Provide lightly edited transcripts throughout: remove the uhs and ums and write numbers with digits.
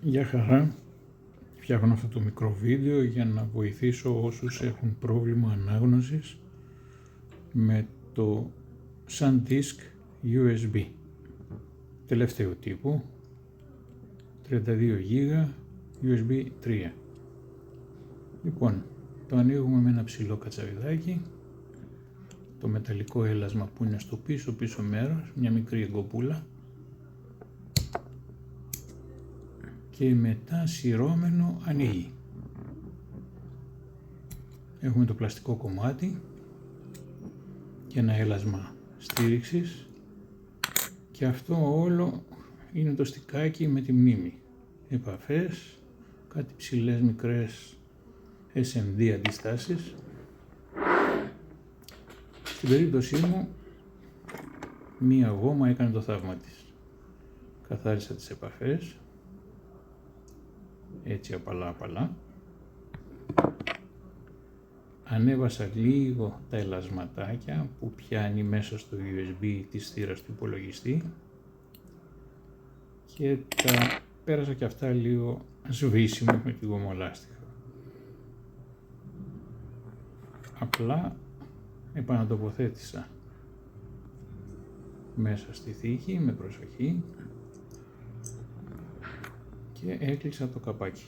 Γεια χαρά, φτιάχνω αυτό το μικρό βίντεο για να βοηθήσω όσους έχουν πρόβλημα ανάγνωσης με το SanDisk USB τελευταίου τύπου 32 GB USB 3. Λοιπόν, το ανοίγουμε με ένα ψηλό κατσαβιδάκι, το μεταλλικό έλασμα που είναι στο πίσω μέρος, μια μικρή εγκοπούλα, και μετά σειρώμενο ανοίγει. Έχουμε το πλαστικό κομμάτι και ένα έλασμα στήριξης και αυτό όλο είναι το στικάκι με τη μνήμη. Επαφές, κάτι ψηλές μικρές SMD αντιστάσεις. Στην περίπτωσή μου μία γόμα έκανε το θαύμα της. Καθάρισα τις επαφές, έτσι απαλά. Ανέβασα λίγο τα ελασματάκια που πιάνει μέσα στο USB της θύρας του υπολογιστή και τα πέρασα και αυτά λίγο σβήσιμο με τη γομολάστιχα. Απλά επανατοποθέτησα μέσα στη θήκη με προσοχή και έκλεισα το καπάκι.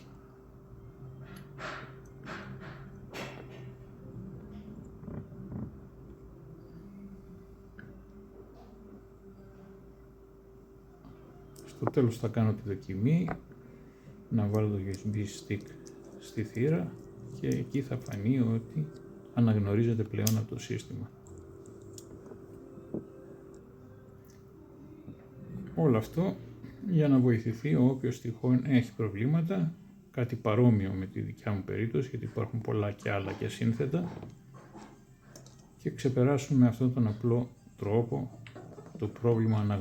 Στο τέλος θα κάνω τη δοκιμή, να βάλω το USB stick στη θύρα και εκεί θα φανεί ότι αναγνωρίζεται πλέον από το σύστημα. Όλο αυτό για να βοηθηθεί όποιος τυχόν έχει προβλήματα, κάτι παρόμοιο με τη δικιά μου περίπτωση, γιατί υπάρχουν πολλά και άλλα και σύνθετα, και ξεπεράσουν με αυτόν τον απλό τρόπο το πρόβλημα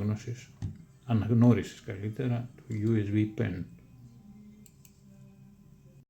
αναγνώρισης καλύτερα του USB pen.